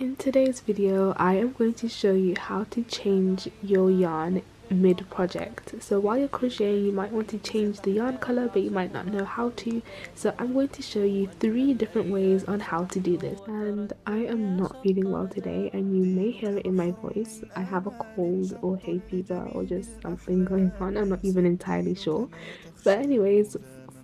In today's video, I am going to show you how to change your yarn mid-project. So while you're crocheting, you might want to change the yarn color, but you might not know how to. So I'm going to show you 3 different ways on how to do this. And I am not feeling well today, and you may hear it in my voice. I have a cold or hay fever or just something going on. I'm not even entirely sure. But anyways,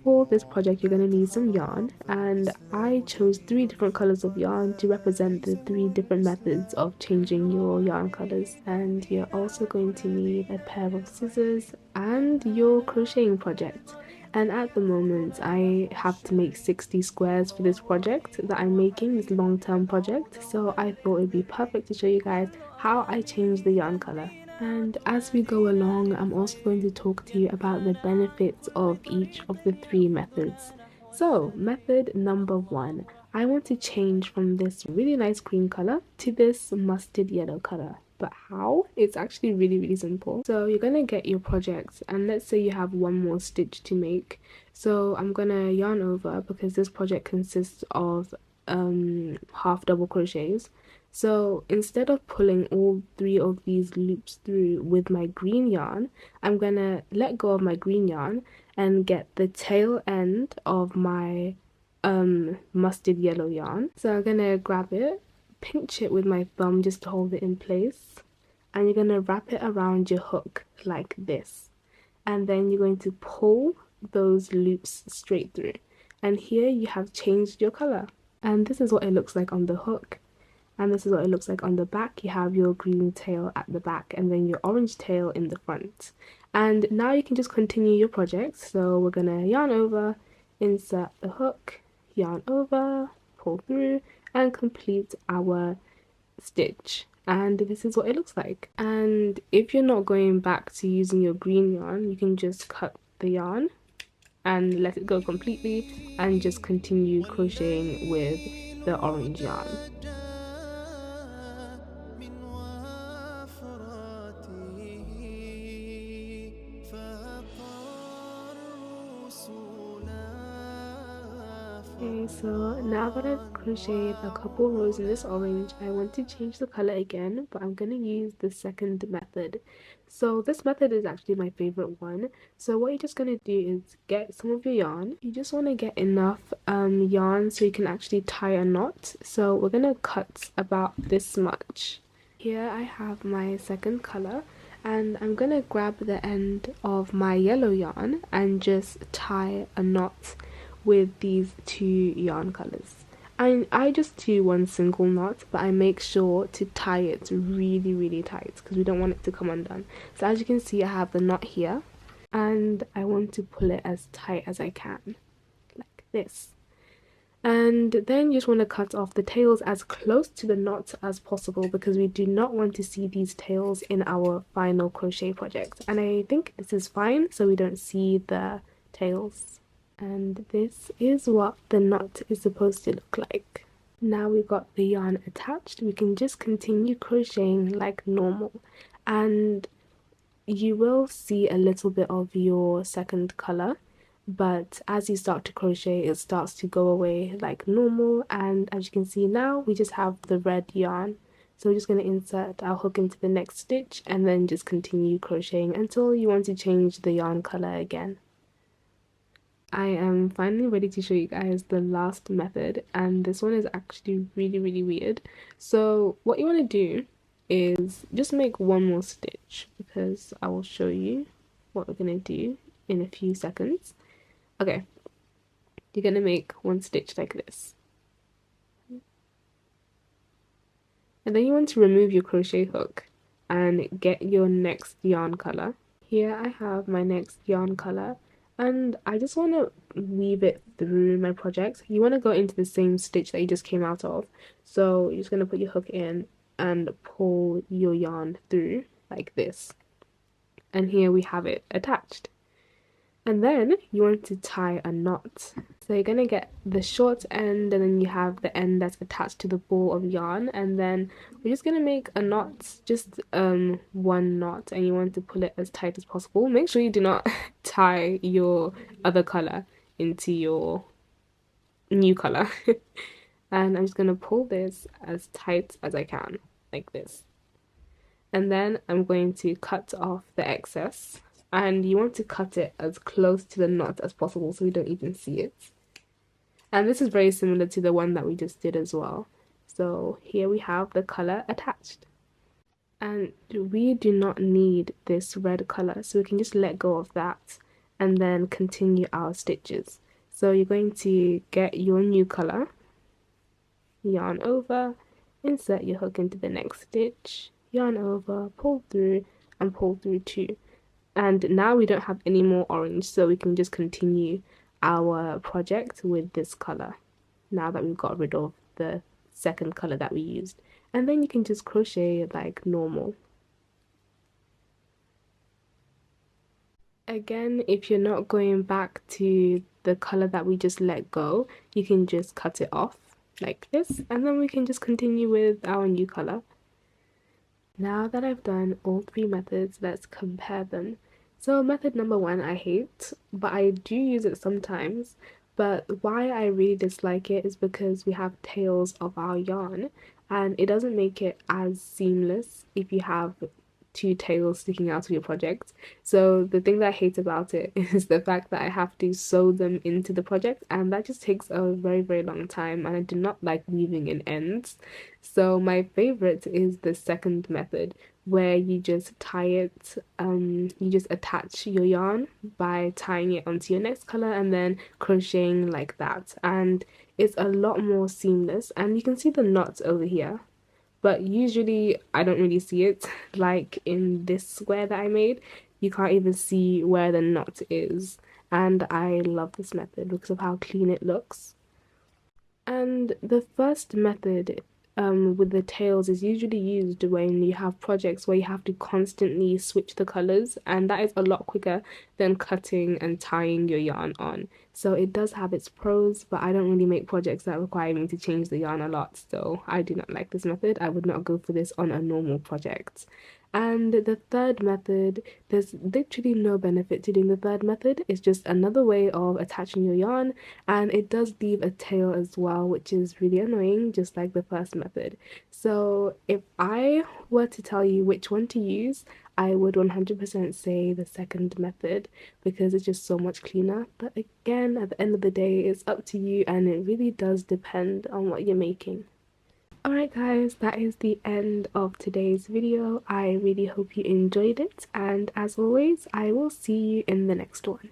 for this project you're going to need some yarn, and I chose 3 different colors of yarn to represent the 3 different methods of changing your yarn colors. And you're also going to need a pair of scissors and your crocheting project. And at the moment I have to make 60 squares for this project that I'm making, this long-term project, so I thought it'd be perfect to show you guys how I change the yarn color. And as we go along, I'm also going to talk to you about the benefits of each of the 3 methods. So, method number 1. I want to change from this really nice green color to this mustard yellow color. But how? It's actually really simple. So you're going to get your project, and let's say you have one more stitch to make. So I'm going to yarn over, because this project consists of half double crochets. So instead of pulling all 3 of these loops through with my green yarn, I'm gonna let go of my green yarn and get the tail end of my mustard yellow yarn. So I'm gonna grab it, pinch it with my thumb just to hold it in place, and you're gonna wrap it around your hook like this. And then you're going to pull those loops straight through. And here you have changed your color. And this is what it looks like on the hook. And this is what it looks like on the back. You have your green tail at the back and then your orange tail in the front. And now you can just continue your project. So we're gonna yarn over, insert the hook, yarn over, pull through, and complete our stitch. And this is what it looks like. And if you're not going back to using your green yarn, you can just cut the yarn and let it go completely and just continue crocheting with the orange yarn. Okay, so now that I've crocheted a couple rows in this orange, I want to change the color again, but I'm going to use the second method. So this method is actually my favorite one. So what you're just going to do is get some of your yarn. You just want to get enough yarn so you can actually tie a knot. So we're going to cut about this much. Here I have my second color, and I'm going to grab the end of my yellow yarn and just tie a knot with these 2 yarn colors. And I just do one single knot, but I make sure to tie it really tight because we don't want it to come undone. So as you can see, I have the knot here, and I want to pull it as tight as I can, like this. And then you just want to cut off the tails as close to the knot as possible, because we do not want to see these tails in our final crochet project. And I think this is fine, so we don't see the tails. And this is what the knot is supposed to look like. Now we've got the yarn attached, we can just continue crocheting like normal. And you will see a little bit of your second color, but as you start to crochet it starts to go away like normal. And as you can see now, we just have the red yarn. So we're just going to insert our hook into the next stitch and then just continue crocheting until you want to change the yarn color again. I am finally ready to show you guys the last method, and this one is actually really weird. So what you want to do is just make one more stitch, because I will show you what we're going to do in a few seconds. Okay, you're going to make one stitch like this, and then you want to remove your crochet hook and get your next yarn color. Here I have my next yarn color, and I just want to weave it through my project. You want to go into the same stitch that you just came out of. So you're just going to put your hook in and pull your yarn through like this. And here we have it attached. And then you want to tie a knot. So you're going to get the short end, and then you have the end that's attached to the ball of yarn, and then we're just going to make a knot, just one knot, and you want to pull it as tight as possible. Make sure you do not tie your other color into your new color. and I'm just going to pull this as tight as I can, like this. And then I'm going to cut off the excess, and you want to cut it as close to the knot as possible so we don't even see it. And this is very similar to the one that we just did as well. So here we have the color attached. And we do not need this red color, so we can just let go of that and then continue our stitches. So you're going to get your new color, yarn over, insert your hook into the next stitch, yarn over, pull through, and pull through two. And now we don't have any more orange, so we can just continue our project with this color now that we've got rid of the second color that we used. And then you can just crochet like normal. Again, if you're not going back to the color that we just let go, you can just cut it off like this, and then we can just continue with our new color. Now that I've done all three methods, let's compare them. So method number one I hate, but I do use it sometimes. But why I really dislike it is because we have tails of our yarn, and it doesn't make it as seamless if you have two tails sticking out of your project. So the thing that I hate about it is the fact that I have to sew them into the project, and that just takes a very long time, and I do not like weaving in ends. So my favorite is the second method, where you just tie it, you just attach your yarn by tying it onto your next color and then crocheting like that, and it's a lot more seamless. And you can see the knots over here, but usually I don't really see it. Like in this square that I made, you can't even see where the knot is, and I love this method because of how clean it looks. And the first method with the tails is usually used when you have projects where you have to constantly switch the colors, and that is a lot quicker than cutting and tying your yarn on. So it does have its pros, but I don't really make projects that require me to change the yarn a lot, so I do not like this method. I would not go for this on a normal project. And the third method, there's literally no benefit to doing the third method. It's just another way of attaching your yarn, and it does leave a tail as well, which is really annoying, just like the first method. So if I were to tell you which one to use, I would 100% say the second method because it's just so much cleaner. But again, at the end of the day, it's up to you, and it really does depend on what you're making. Alright guys, that is the end of today's video. I really hope you enjoyed it, and as always, I will see you in the next one.